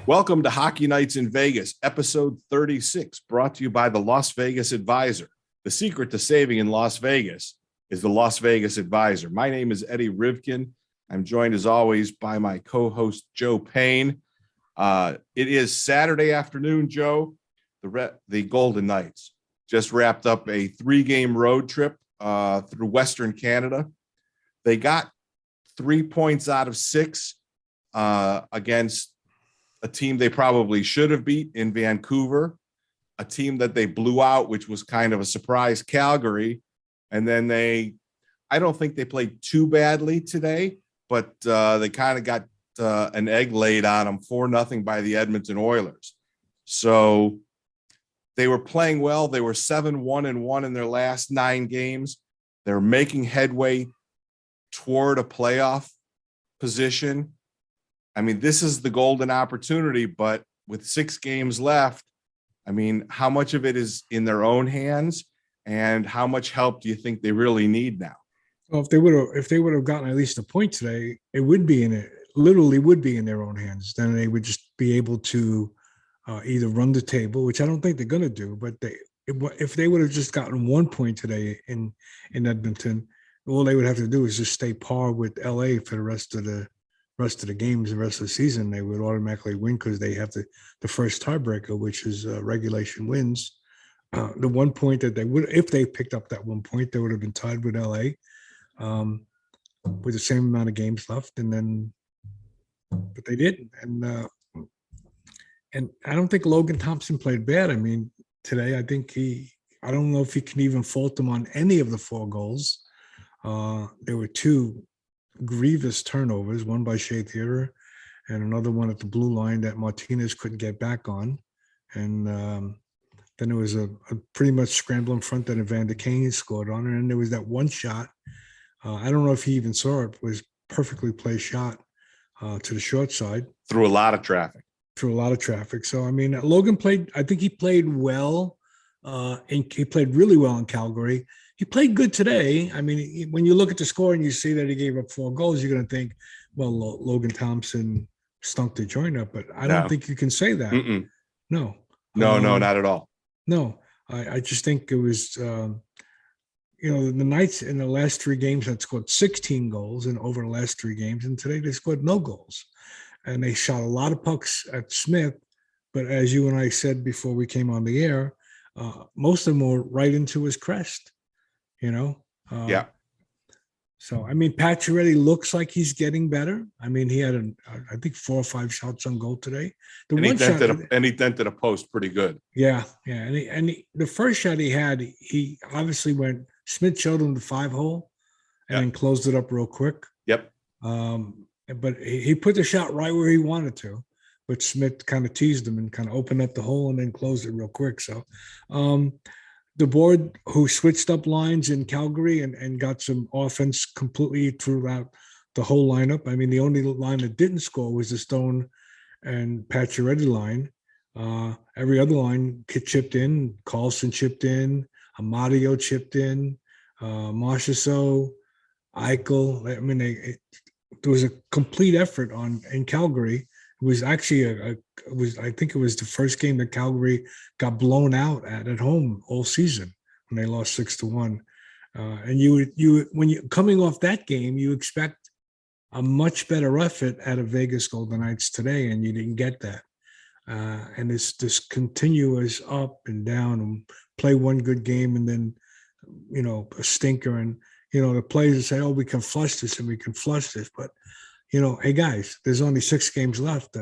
Welcome to Hockey Nights in Vegas, episode 36, brought to you by the Las Vegas Advisor. The secret to saving in Las Vegas is the Las Vegas Advisor. My name is Eddie Rivkin. I'm joined, as always, by my co-host, Joe Payne. It is Saturday afternoon, Joe. The Golden Knights just wrapped up a 3-game road trip through Western Canada. They got 3 points out of 6 against a team they probably should have beat in Vancouver, a team that they blew out, which was kind of a surprise, Calgary. And then I don't think they played too badly today, but they kind of got an egg laid on them 4-0 by the Edmonton Oilers. So they were playing well. They were 7-1-1 in their last 9 games. They're making headway toward a playoff position. I mean, this is the golden opportunity, but with 6 games left, I mean, how much of it is in their own hands, and how much help do you think they really need now? Well, if they would have gotten at least a point today, it would be literally would be in their own hands. Then they would just be able to either run the table, which I don't think they're going to do, but if they would have just gotten 1 point today in Edmonton, all they would have to do is just stay par with LA for the rest of the games, the rest of the season. They would automatically win because they have the first tiebreaker, which is regulation wins. The 1 point that they would, if they picked up that 1 point, they would have been tied with LA with the same amount of games left. But they didn't. And I don't think Logan Thompson played bad. I mean, today, I don't know if he can even fault him on any of the 4 goals. There were 2 grievous turnovers, one by Shea Theodore and another one at the blue line that Martinez couldn't get back on. And then there was a pretty much scramble in front that Evander Kane scored on. And then there was that one shot. I don't know if he even saw it. It was perfectly placed shot to the short side. Through a lot of traffic. So, I mean, Logan I think he played well. And he played really well in Calgary. He played good today. I mean, when you look at the score and you see that he gave up 4 goals, you're going to think, well, Logan Thompson stunk the joint up. But I don't think you can say that. Mm-mm. No, not at all. No, I just think it was, the Knights in the last 3 games had scored 16 goals over the last 3 games. And today they scored no goals. And they shot a lot of pucks at Smith. But as you and I said before we came on the air, most of them were right into his crest, Yeah. So, I mean, Pacioretty looks like he's getting better. I mean, he had, I think, 4 or 5 shots on goal today. He dented a post pretty good. Yeah. And the first shot he had, he obviously Smith showed him the 5-hole and then closed it up real quick. Yep. But he put the shot right where he wanted to. But Smith kind of teased him and kind of opened up the hole and then closed it real quick. So DEBOER, who switched up lines in Calgary and got some offense completely throughout the whole lineup. I mean, the only line that didn't score was the Stone and Pacioretty line. Every other line chipped in. Carlson chipped in. Amadio chipped in. Marchessault, Eichel. I mean, there was a complete effort in Calgary. It was actually I think it was the first game that Calgary got blown out at home all season when they lost 6-1. And when you coming off that game, you expect a much better effort out of Vegas Golden Knights today, and you didn't get that. And it's this continuous up and down, and play one good game and then a stinker, and the players say, "Oh, we can flush this and we can flush this," but hey guys, there's only 6 games left.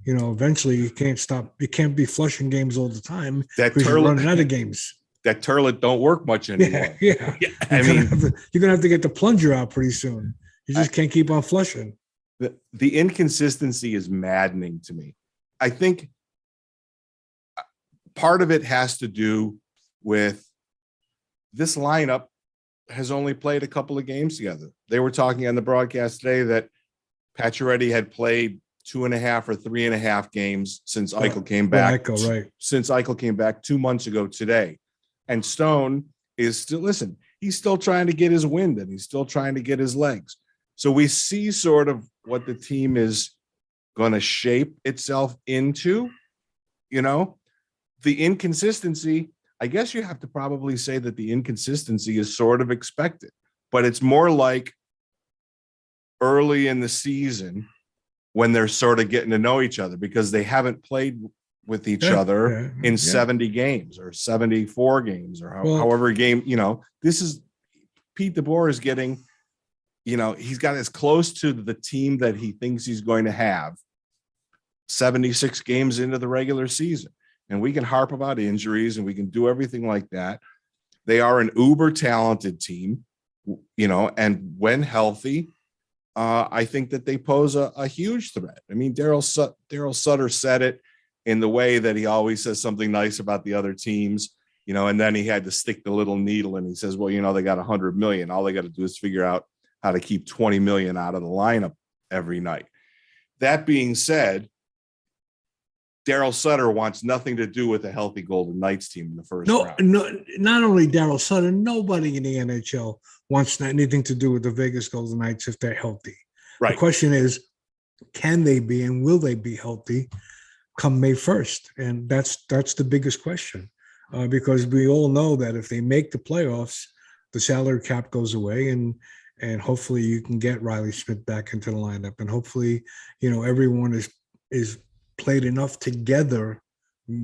Eventually you can't stop. You can't be flushing games all the time because you're running out of games. That turlet don't work much anymore. Yeah. I mean, you're gonna have to get the plunger out pretty soon. You just can't keep on flushing. The inconsistency is maddening to me. I think part of it has to do with this lineup has only played a couple of games together. They were talking on the broadcast today that Pacioretty had played 2.5 or 3.5 games since Eichel came back. Since Eichel came back 2 months ago today. And Stone is still, he's still trying to get his wind and he's still trying to get his legs. So we see sort of what the team is going to shape itself into, you know, the inconsistency. I guess you have to probably say that the inconsistency is sort of expected, but it's more like early in the season when they're sort of getting to know each other because they haven't played with each other in 70 games or 74 games or however game, you know, this is Pete DEBOER is getting, you know, he's got as close to the team that he thinks he's going to have 76 games into the regular season. And we can harp about injuries and we can do everything like that. They are an uber talented team, you know, and when healthy, I think that they pose a huge threat. I mean, Daryl Sutter said it in the way that he always says something nice about the other teams, you know, and then he had to stick the little needle and he says, well, you know, they got 100 million. All they got to do is figure out how to keep 20 million out of the lineup every night. That being said, Daryl Sutter wants nothing to do with a healthy Golden Knights team in the first round. No, not only Daryl Sutter, nobody in the NHL wants anything to do with the Vegas Golden Knights if they're healthy. Right. The question is, can they be and will they be healthy come May 1st? And that's the biggest question, because we all know that if they make the playoffs, the salary cap goes away and hopefully you can get Riley Smith back into the lineup. And hopefully, you know, everyone is played enough together.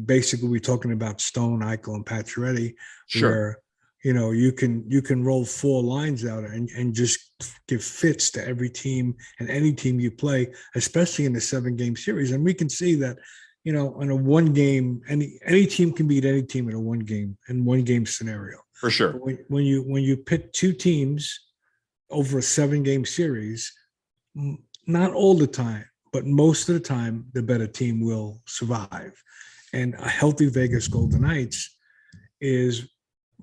Basically, we're talking about Stone, Eichel, and Pacioretty, where, you know, you can roll 4 lines out and just give fits to every team and any team you play, especially in a 7-game series. And we can see that, you know, in a 1-game, any team can beat any team in a 1-game scenario. For sure. When you pit 2 teams over a 7-game series, not all the time, but most of the time, the better team will survive. And a healthy Vegas Golden Knights is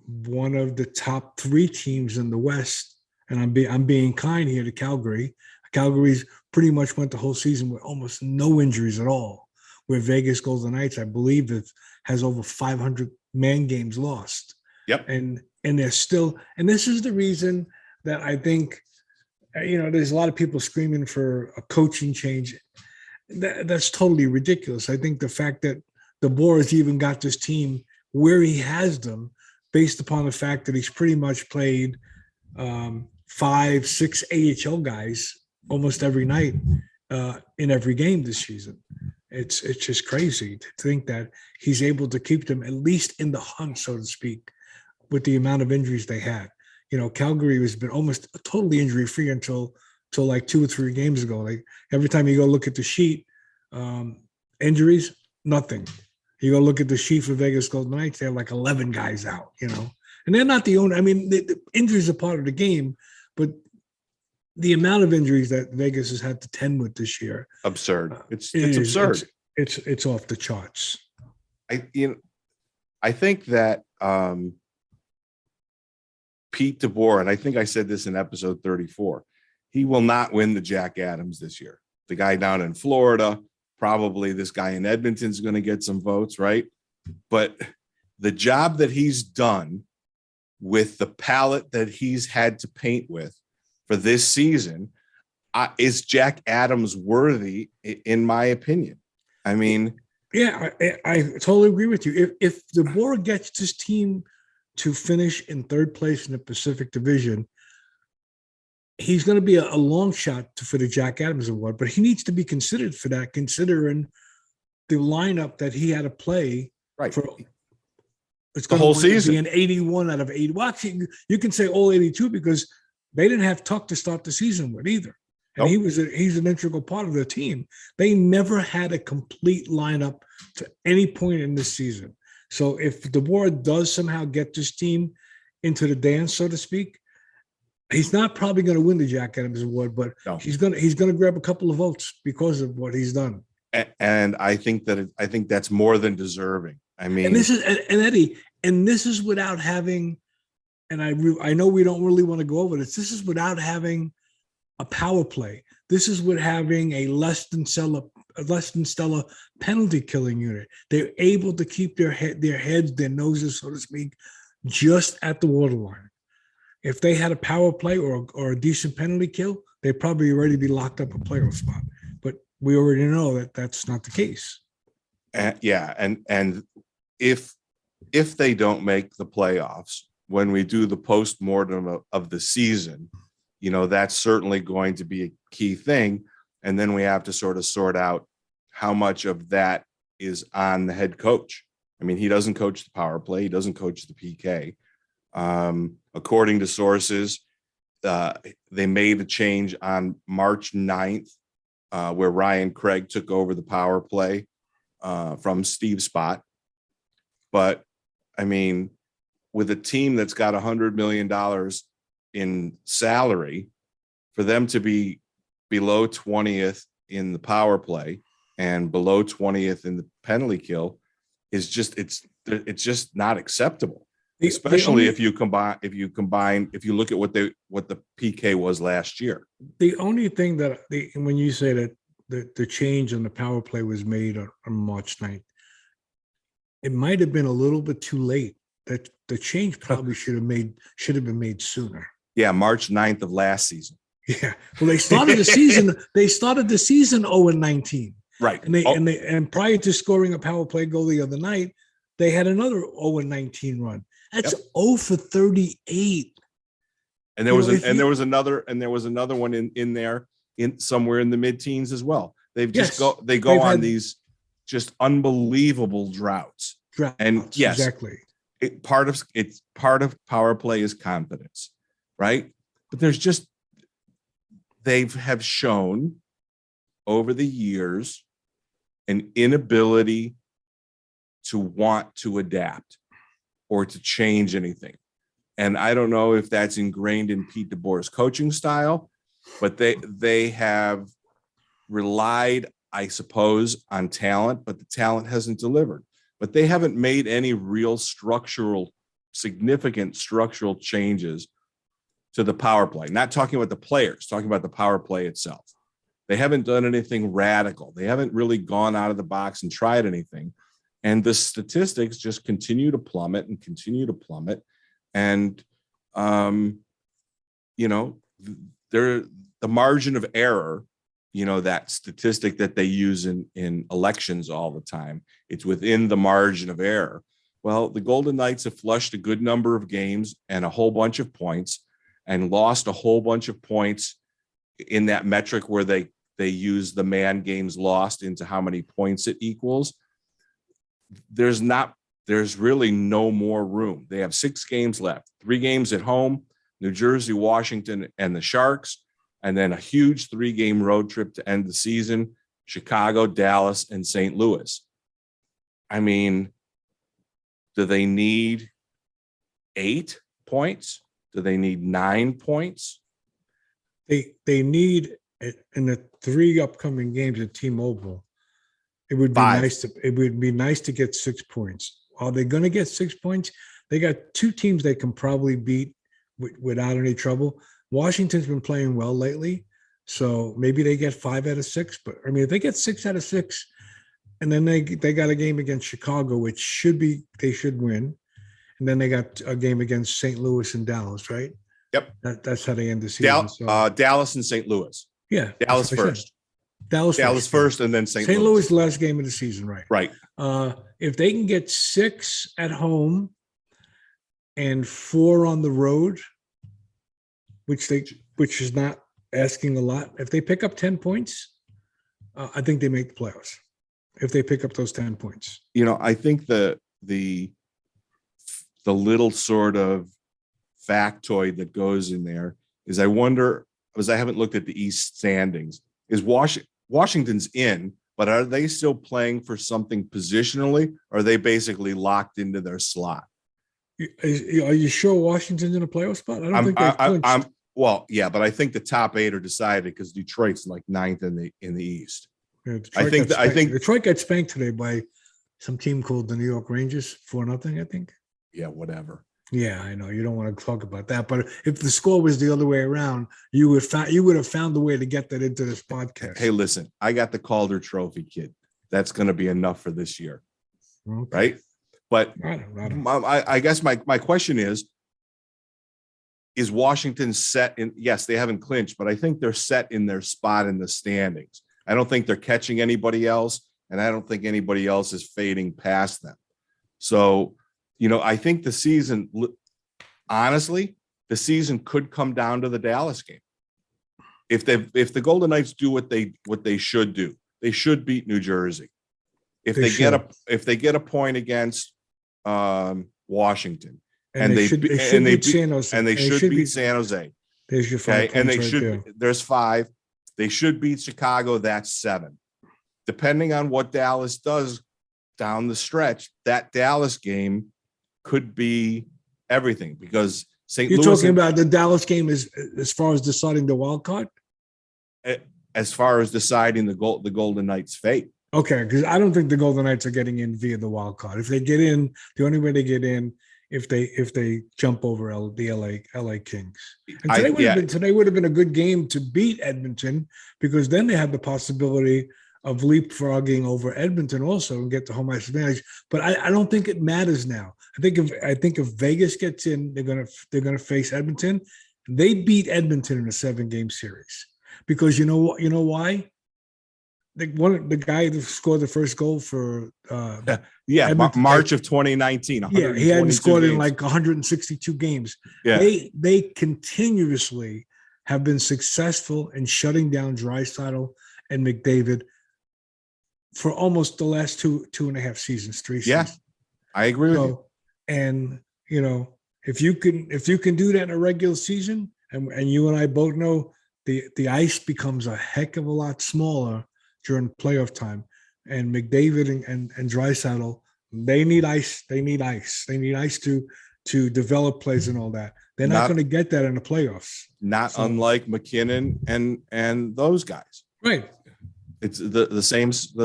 one of the top 3 teams in the West. And I'm being kind here to Calgary. Calgary's pretty much went the whole season with almost no injuries at all. Where Vegas Golden Knights, I believe, has over 500 man games lost. Yep. And they're still, and this is the reason that I think, you know, there's a lot of people screaming for a coaching change. That's totally ridiculous. I think the fact that DEBOER has even got this team where he has them, based upon the fact that he's pretty much played 5, 6 AHL guys almost every night in every game this season. It's just crazy to think that he's able to keep them at least in the hunt, so to speak, with the amount of injuries they had. You know, Calgary has been almost totally injury-free until like 2 or 3 games ago. Like every time you go look at the sheet, injuries, nothing. You go look at the sheet for Vegas Golden Knights, they have like 11 guys out, you know. And they're not the only, I mean, the injuries are part of the game, but the amount of injuries that Vegas has had to tend with this year. Absurd. It's absurd. It's off the charts. I think that Pete DEBOER, and I think I said this in episode 34, he will not win the Jack Adams this year. The guy down in Florida, probably this guy in Edmonton is going to get some votes, right? But the job that he's done with the palette that he's had to paint with for this season is Jack Adams worthy, in my opinion. I mean, yeah, I totally agree with you. If DEBOER gets this team to finish in 3rd place in the Pacific Division, he's going to be a long shot for the Jack Adams Award, but he needs to be considered for that, considering the lineup that he had to play for it's the whole season. Be an 81 out of 80. Well, actually, you can say all 82 because they didn't have Tuck to start the season with either. And he's an integral part of the team. They never had a complete lineup to any point in this season. So if DEBOER does somehow get this team into the dance, so to speak, he's not probably going to win the Jack Adams Award, but he's going to grab a couple of votes because of what he's done. And I think that's more than deserving. I mean, and this is Eddie, and this is without having, and I know we don't really want to go over this. This is without having a power play. This is with having a less than stellar penalty killing unit. They're able to keep their heads, their noses, so to speak, just at the waterline. If they had a power play or a decent penalty kill, they'd probably already be locked up a playoff spot. But we already know that that's not the case. Yeah, and if they don't make the playoffs, when we do the postmortem of the season, that's certainly going to be a key thing. And then we have to sort of sort out how much of that is on the head coach. I mean, he doesn't coach the power play. He doesn't coach the PK. According to sources, they made a change on March 9th, where Ryan Craig took over the power play from Steve Spott. But I mean, with a team that's got $100 million in salary, for them to be below 20th in the power play and below 20th in the penalty kill is just, it's just not acceptable. Especially if you look at what the PK was last year. The only thing that when you say that the change on the power play was made on March 9th, it might have been a little bit too late. That the change probably should have been made sooner. Yeah, March 9th of last season. Yeah. Well, they started the season. They started the season 0-19. Right. And prior to scoring a power play goal the other night, they had another 0-19 run. That's 0 for 38. And there was another one in there in somewhere in the mid-teens as well. They've just go on these just unbelievable droughts. And yes, exactly. Part of power play is confidence, right? But they have shown over the years an inability to want to adapt or to change anything. And I don't know if that's ingrained in Pete DeBoer's coaching style, but they have relied, I suppose, on talent, but the talent hasn't delivered. But they haven't made any real significant structural changes to the power play. Not talking about the players, talking about the power play itself. They haven't done anything radical. They haven't really gone out of the box and tried anything. And the statistics just continue to plummet and continue to plummet. And, the margin of error, that statistic that they use in elections all the time, it's within the margin of error. Well, the Golden Knights have flushed a good number of games and a whole bunch of points and lost a whole bunch of points in that metric where they use the man games lost into how many points it equals. There's really no more room. They have 6 games left, 3 games at home, New Jersey, Washington, and the Sharks, and then a huge 3-game road trip to end the season, Chicago, Dallas, and St. Louis. I mean, do they need 8 points? Do they need 9 points? They need, in the 3 upcoming games at T-Mobile, it would be nice to get 6 points. Are they going to get 6 points? They got 2 teams they can probably beat without any trouble. Washington's been playing well lately, so maybe they get 5 out of 6. But I mean, if they get 6 out of 6, and then they got a game against Chicago, which they should win, and then they got a game against St. Louis and Dallas, right? Yep. That's how they end the season. Dallas and St. Louis. Yeah. Dallas first. Dallas first, and then St. St. Louis, the last game of the season, right? Right. If they can get 6 at home and 4 on the road, which is not asking a lot. If they pick up 10 points, I think they make the playoffs. If they pick up those 10 points, I think the little sort of factoid that goes in there is, I wonder, because I haven't looked at the East standings, is Washington's in, but are they still playing for something positionally? Or are they basically locked into their slot? Are you sure Washington's in a playoff spot? I don't think they've clinched. Well, yeah, but I think the top 8 are decided because Detroit's like 9th in the East. Yeah, I think Detroit got spanked today by some team called the New York Rangers 4-0, I think. Yeah, whatever. Yeah, I know you don't want to talk about that, but if the score was the other way around, you would have found a way to get that into this podcast. Hey, listen, I got the Calder Trophy, kid. That's going to be enough for this year, okay. Right? But I guess my question is Washington set in? Yes, they haven't clinched, but I think they're set in their spot in the standings. I don't think they're catching anybody else, and I don't think anybody else is fading past them. So, I think the season, honestly, the season could come down to the Dallas game. If the Golden Knights do what they should do, they should beat New Jersey. If they get a point against Washington, and they should beat San Jose. There's your 5 okay, and they right should. there. There's 5. They should beat Chicago. That's 7. Depending on what Dallas does down the stretch, that Dallas game could be everything, because St. Louis. You're talking about the Dallas game as far as deciding the wild card? As far as deciding the Golden Knights' fate. Okay, because I don't think the Golden Knights are getting in via the wild card. If they get in, the only way they get in if they jump over the LA Kings. And today would have been a good game to beat Edmonton, because then they have the possibility of leapfrogging over Edmonton also and get the home ice advantage. But I don't think it matters now. I think if Vegas gets in, they're gonna face Edmonton. They beat Edmonton in a 7-game series, because you know why? The guy that scored the first goal for Edmonton, March of 2019. Yeah, he hadn't scored games. in like 162 games. Yeah. They continuously have been successful in shutting down Draisaitl and McDavid for almost the last two and a half seasons, 3 seasons. Yeah, I agree with you. And if you can do that in a regular season, and you and I both know the ice becomes a heck of a lot smaller during playoff time, and McDavid and Draisaitl, they need ice. They need ice. They need ice to develop plays and all that. They're not going to get that in the playoffs. Unlike McKinnon and those guys. Right. It's the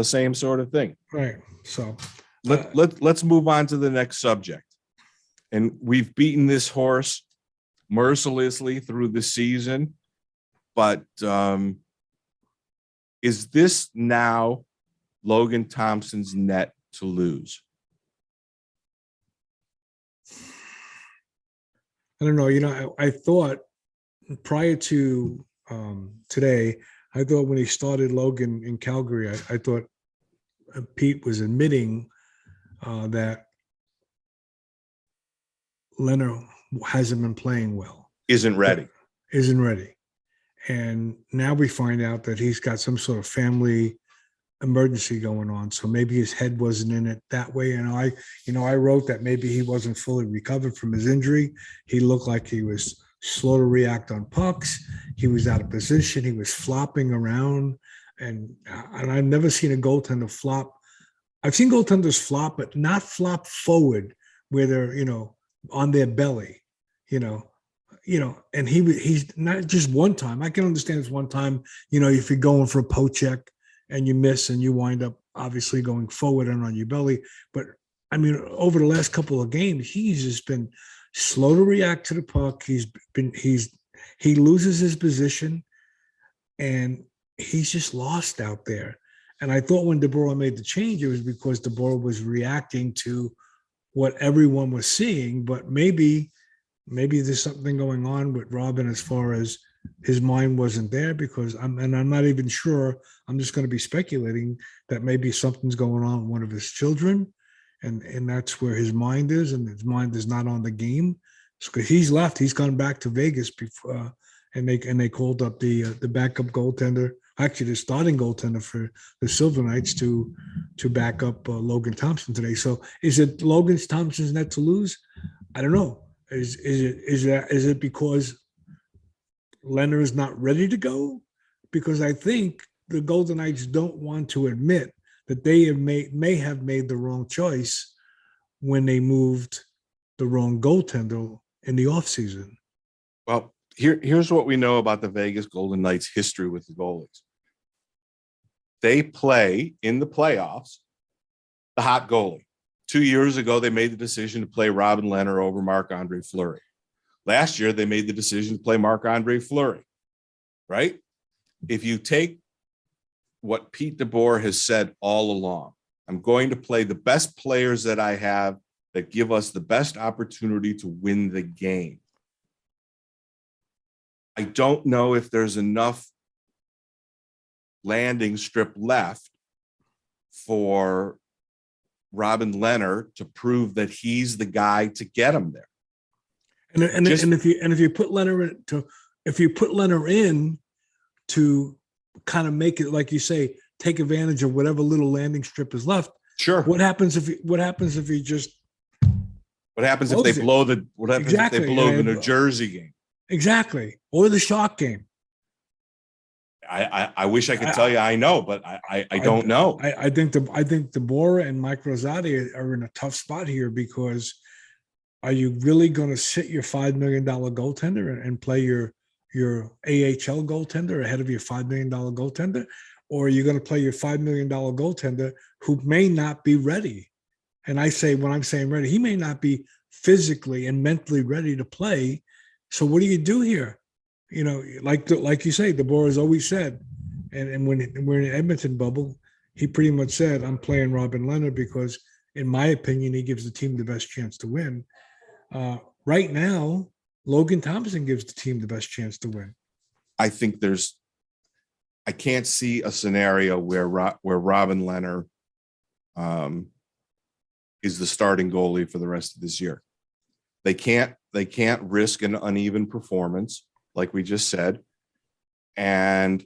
same sort of thing. Right. So let's move on to the next subject. And we've beaten this horse mercilessly through the season, but is this now Logan Thompson's net to lose? I don't know. I thought prior to today, I thought when he started Logan in Calgary, I thought Pete was admitting that Lehner hasn't been playing well. Isn't ready. And now we find out that he's got some sort of family emergency going on. So maybe his head wasn't in it that way. And I wrote that maybe he wasn't fully recovered from his injury. He looked like he was slow to react on pucks. He was out of position. He was flopping around. And I've never seen a goaltender flop. I've seen goaltenders flop, but not flop forward where they're, on their belly, and he's not just one time. I can understand it's one time, if you're going for a poke check and you miss and you wind up obviously going forward and on your belly. But I mean, over the last couple of games, he's just been slow to react to the puck. He loses his position and he's just lost out there. And I thought when DEBOER made the change, it was because DEBOER was reacting to what everyone was seeing, but maybe there's something going on with Robin as far as his mind wasn't there, because I'm not even sure. I'm just going to be speculating that maybe something's going on with one of his children, and that's where his mind is, and his mind is not on the game. Because he's left, he's gone back to Vegas before, and they called up the backup goaltender, actually the starting goaltender for the Silver Knights to back up Logan Thompson today. So is it Logan Thompson's net to lose? I don't know. Is it because Lehner is not ready to go? Because I think the Golden Knights don't want to admit that they may have made the wrong choice when they moved the wrong goaltender in the offseason. Well, here's what we know about the Vegas Golden Knights' history with the goalies. They play in the playoffs the hot goalie. 2 years ago, they made the decision to play Robin Lehner over Marc-Andre Fleury. Last year, they made the decision to play Marc-Andre Fleury, right? If you take what Pete DEBOER has said all along, I'm going to play the best players that I have that give us the best opportunity to win the game. I don't know if there's enough landing strip left for Robin Lehner to prove that he's the guy to get him there. And if you put Leonard in to kind of make it, like you say, take advantage of whatever little landing strip is left. Sure. What happens if you just what happens if they blow the New Jersey game? Exactly. Or the Shark game. I wish I could tell you I know, but I don't know. I think DEBOER and Mike Rosati are in a tough spot here, because are you really going to sit your $5 million goaltender and play your AHL goaltender ahead of your $5 million goaltender? Or are you going to play your $5 million goaltender who may not be ready? And I say, when I'm saying ready, he may not be physically and mentally ready to play. So what do you do here? You know, like you say, DEBOER has always said, and when we're in the Edmonton bubble, he pretty much said, I'm playing Robin Lehner because, in my opinion, he gives the team the best chance to win. Right now, Logan Thompson gives the team the best chance to win. I think I can't see a scenario where Robin Lehner is the starting goalie for the rest of this year. They can't risk an uneven performance, like we just said. And,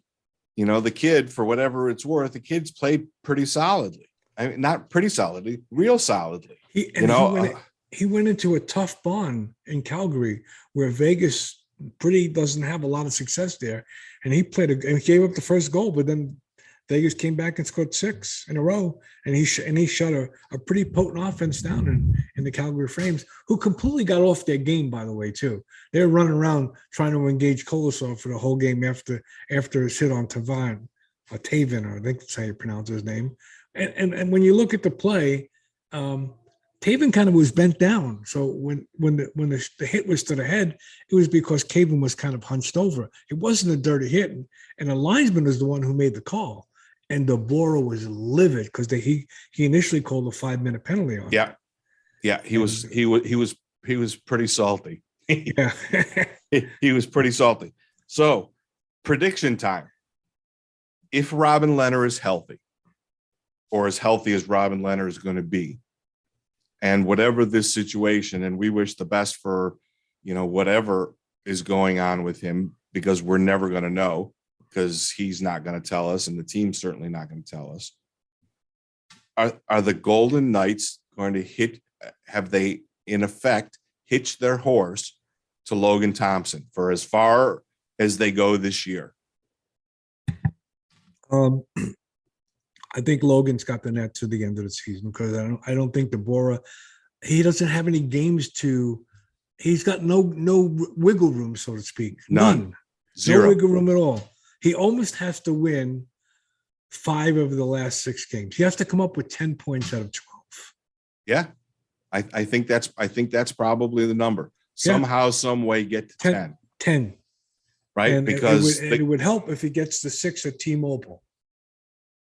you know, the kid, for whatever it's worth, the kid's played pretty solidly. I mean, not pretty solidly, real solidly. He went into a tough bond in Calgary, where Vegas doesn't have a lot of success there. And he gave up the first goal, but then Vegas came back and scored 6 in a row. And he shut a pretty potent offense down in the Calgary Flames, who completely got off their game, by the way, too. They were running around trying to engage Kolosov for the whole game after his hit on Taven, or I think that's how you pronounce his name. And when you look at the play, Taven kind of was bent down. So when the hit was to the head, it was because Taven was kind of hunched over. It wasn't a dirty hit, and the linesman was the one who made the call. And DEBOER was livid because he initially called a 5-minute penalty on him. Yeah, he was pretty salty. Yeah, he was pretty salty. So, prediction time. If Robin Lehner is healthy, or as healthy as Robin Lehner is going to be, and whatever this situation, and we wish the best for, you know, whatever is going on with him, because we're never going to know, because he's not going to tell us, and the team's certainly not going to tell us. Are the Golden Knights going to have they in effect hitched their horse to Logan Thompson for as far as they go this year? I think Logan's got the net to the end of the season, because I don't think DEBOER, he doesn't have any games he's got no wiggle room, so to speak. None. Zero. No wiggle room at all. He almost has to win 5 of the last 6 games. He has to come up with 10 points out of 12. Yeah. I think that's probably the number. Somehow, some way get to 10. 10. Right? And because it would help if he gets the 6 at T-Mobile.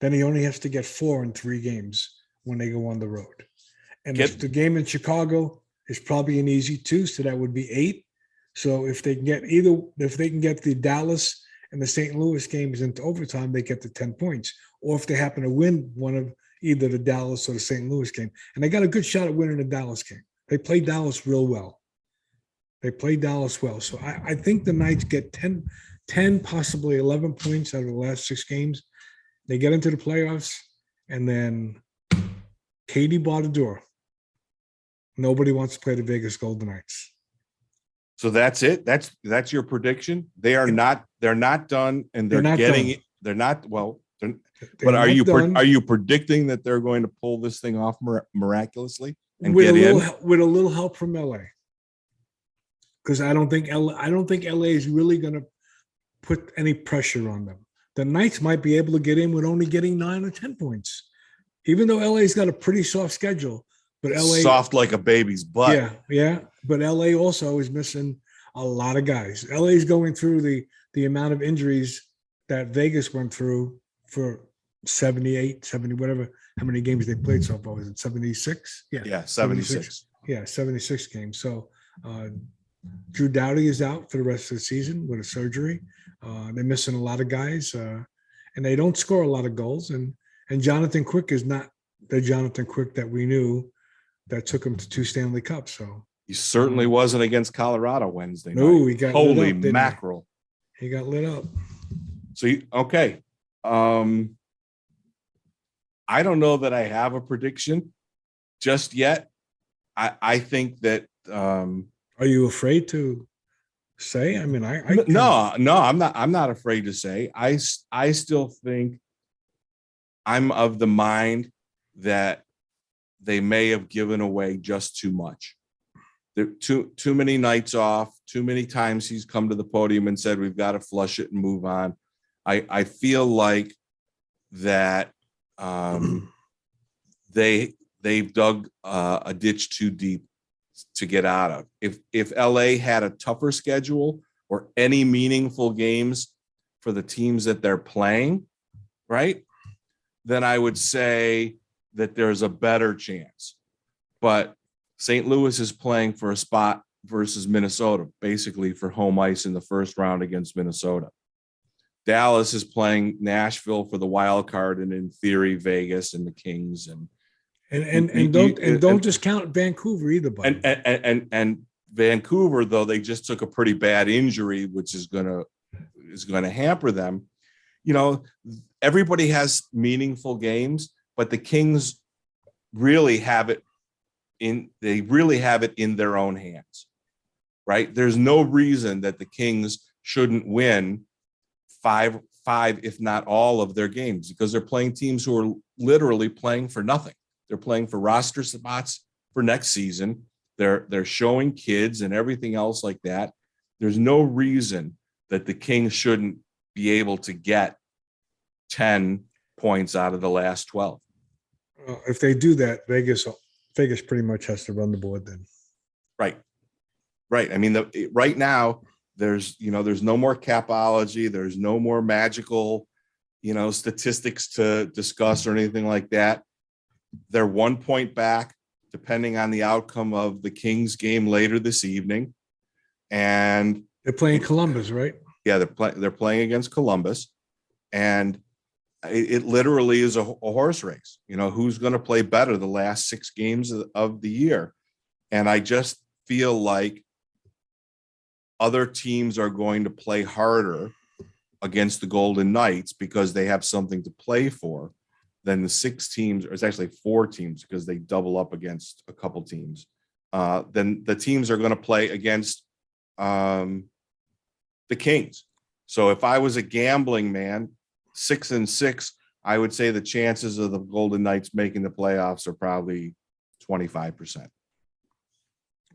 Then he only has to get 4 in 3 games when they go on the road. And the game in Chicago is probably an easy 2, so that would be 8. So if they can get the Dallas and the St. Louis games into overtime, they get the 10 points. Or if they happen to win one of either the Dallas or the St. Louis game, and they got a good shot at winning the Dallas game. They played Dallas real well. So I think the Knights get 10, possibly 11 points out of the last 6 games. They get into the playoffs, and then Katie barred the door. Nobody wants to play the Vegas Golden Knights. So that's it. That's your prediction. They're not done, and but are you predicting that they're going to pull this thing off miraculously and get in with a little help from LA? Because I don't think LA is really going to put any pressure on them. The Knights might be able to get in with only getting 9 or 10 points, even though LA's got a pretty soft schedule. But LA soft like a baby's butt. Yeah. But LA also is missing a lot of guys. LA's going through the amount of injuries that Vegas went through for 78, 70, whatever, how many games they played so far. Was it 76? Yeah, 76. Yeah, 76 games. So Drew Doughty is out for the rest of the season with a surgery. They're missing a lot of guys. and they don't score a lot of goals. And Jonathan Quick is not the Jonathan Quick that we knew that took him to 2 Stanley Cups. So He certainly wasn't against Colorado Wednesday night. no, he got Holy lit up, mackerel. he got lit up. So, okay. I don't know that I have a prediction just yet. I think that. Are you afraid to say? I mean, No, I'm not. I'm not afraid to say. I still think I'm of the mind that they may have given away just too much. There too many nights off, too many times he's come to the podium and said, we've got to flush it and move on. I feel like that they've dug a ditch too deep to get out of. If LA had a tougher schedule or any meaningful games for the teams that they're playing, right, then I would say that there's a better chance. But St. Louis is playing for a spot versus Minnesota, basically for home ice in the first round against Minnesota. Dallas is playing Nashville for the wild card, and in theory, Vegas and the Kings and don't discount Vancouver either. And Vancouver, though they just took a pretty bad injury, which is gonna hamper them. You know, everybody has meaningful games, but the Kings really have it in their own hands, right? There's no reason that the Kings shouldn't win five, if not all of their games, because they're playing teams who are literally playing for nothing. They're playing for roster spots for next season. They're showing kids and everything else like that. There's no reason that the Kings shouldn't be able to get 10 points out of the last 12. If they do that, Vegas pretty much has to run the board then. Right. I mean, right now there's no more capology. There's no more magical, statistics to discuss or anything like that. They're 1 point back, depending on the outcome of the Kings game later this evening. And they're playing Columbus, right? Yeah, they're playing against Columbus. And it literally is a horse race. Who's going to play better the last 6 games of the year? And I just feel like other teams are going to play harder against the Golden Knights because they have something to play for than the 6 teams, or it's actually 4 teams because they double up against a couple teams. Then the teams are going to play against the Kings. So if I was a gambling man, 6-6, I would say the chances of the Golden Knights making the playoffs are probably 25%.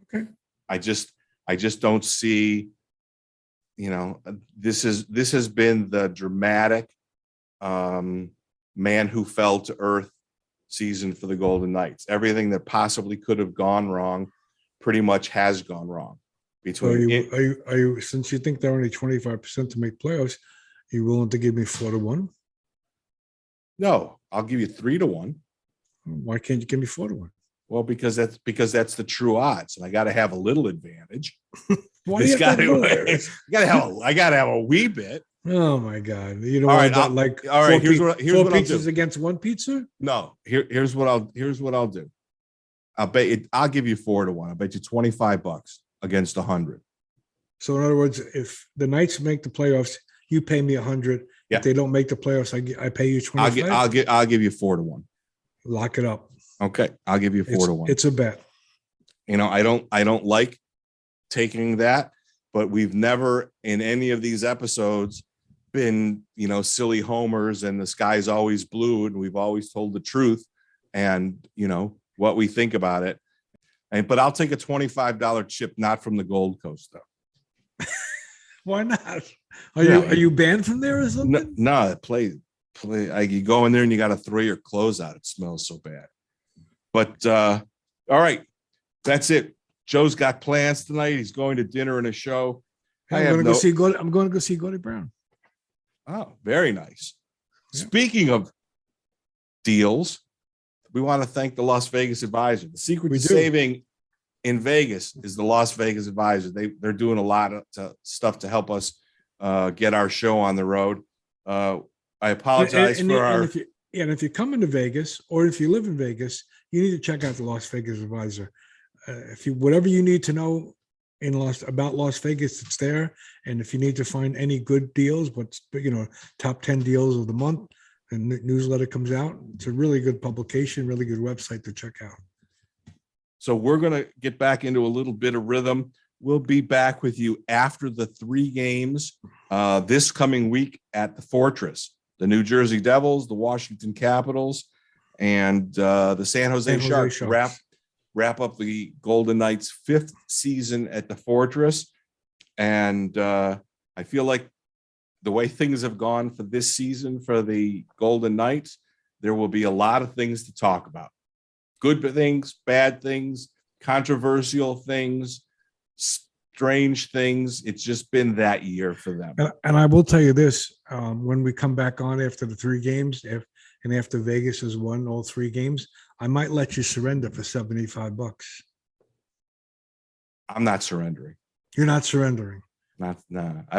Okay. I just don't see, this has been the dramatic man who fell to earth season for the Golden Knights. Everything that possibly could have gone wrong pretty much has gone wrong. Are you since you think they're only 25% to make playoffs, are you willing to give me 4-1? No, I'll give you 3-1. Why can't you give me 4-1? Well, because that's the true odds, and I got to have a little advantage. Why do you have to do it? I got to have a wee bit. Oh my God! You don't all want right, that like all right. Here's what four I'll pizzas do. Against one pizza. No, here's what I'll do. I'll give you 4-1. I'll bet you $25 against 100. So in other words, if the Knights make the playoffs, you pay me 100. Yeah. If they don't make the playoffs, I pay you 25. I'll give you 4-1. Lock it up. Okay, I'll give you 4-1. It's a bet. I don't like taking that, but we've never in any of these episodes been, silly homers and the sky's always blue, and we've always told the truth and, what we think about it. But I'll take a $25 chip, not from the Gold Coast though. Why not? Are you banned from there or something? No, play. You go in there and you got to throw your clothes out. It smells so bad. But all right, that's it. Joe's got plans tonight. He's going to dinner and a show. I'm going to go see Gordie Brown. Oh, very nice. Yeah. Speaking of deals, we want to thank the Las Vegas Advisor. The secret to saving in Vegas is the Las Vegas Advisor. They're doing a lot of stuff to help us get our show on the road. I apologize And for our. if you're coming to Vegas, or if you live in Vegas, you need to check out the Las Vegas Advisor. If you whatever you need to know about Las Vegas, it's there. And if you need to find any good deals, top 10 deals of the month, the newsletter comes out. It's a really good publication, really good website to check out. So we're going to get back into a little bit of rhythm. We'll be back with you after the 3 games this coming week at the Fortress. The New Jersey Devils, the Washington Capitals, and the San Jose Sharks wrap up the Golden Knights' 5th season at the Fortress. And I feel like the way things have gone for this season for the Golden Knights, there will be a lot of things to talk about. Good things, bad things, controversial things, strange things. It's just been that year for them. And I will tell you this, when we come back on after the 3 games, after Vegas has won all 3 games, I might let you surrender for $75. I'm not surrendering. You're not surrendering. I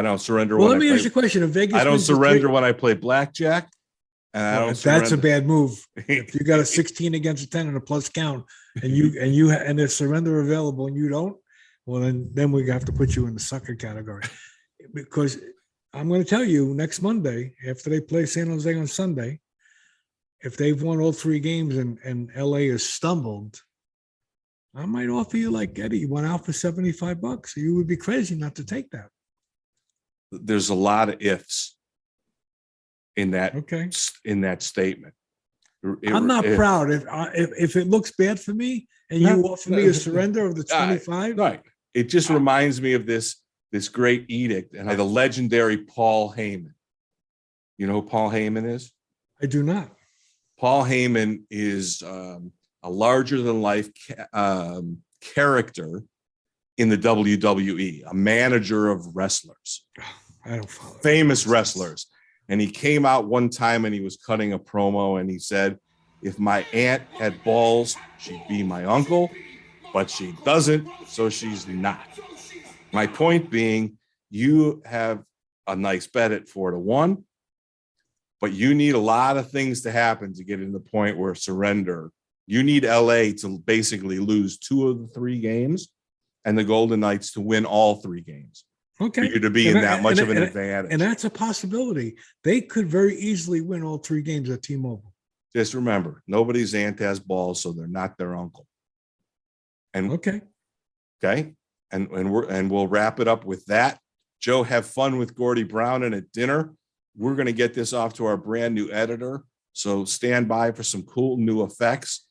don't surrender. Well, let me ask you a question. If Vegas, I don't surrender when I play blackjack. And I don't surrender. That's a bad move. If you got a 16 against a 10 and a plus count, and there's surrender available and you don't, well, then we have to put you in the sucker category. Because I'm going to tell you, next Monday, after they play San Jose on Sunday, if they've won all 3 games and LA has stumbled, I might offer you like Eddie went out for $75. You would be crazy not to take that. There's a lot of ifs in that statement. I'm not proud if it looks bad for me and you offer me a surrender of the 25. Right. It just reminds me of this great edict and the legendary Paul Heyman. You know who Paul Heyman is? I do not. Paul Heyman is a larger than life character in the WWE, a manager of wrestlers. I don't follow. Famous wrestlers. And he came out one time and he was cutting a promo and he said, if my aunt had balls, she'd be my uncle, but she doesn't, so she's not. My point being, you have a nice bet at 4-1, but you need a lot of things to happen to get in the point where surrender. You need LA to basically lose 2 of the 3 games and the Golden Knights to win all 3 games. Okay. For you to be in that much of an advantage. And that's a possibility. They could very easily win all 3 games at T-Mobile. Just remember, nobody's aunt has balls, so they're not their uncle. And okay. And we'll wrap it up with that. Joe, have fun with Gordie Brown and at dinner. We're going to get this off to our brand new editor. So stand by for some cool new effects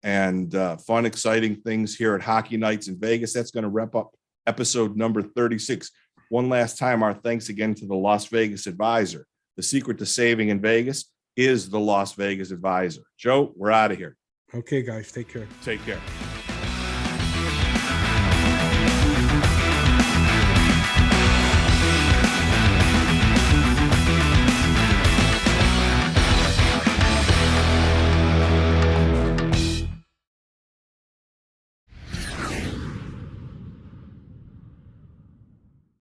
and fun, exciting things here at Hockey Nights in Vegas. That's going to wrap up episode number 36. One last time, our thanks again to the Las Vegas Advisor. The secret to saving in Vegas is the Las Vegas Advisor. Joe, we're out of here. Okay, guys, take care. Take care.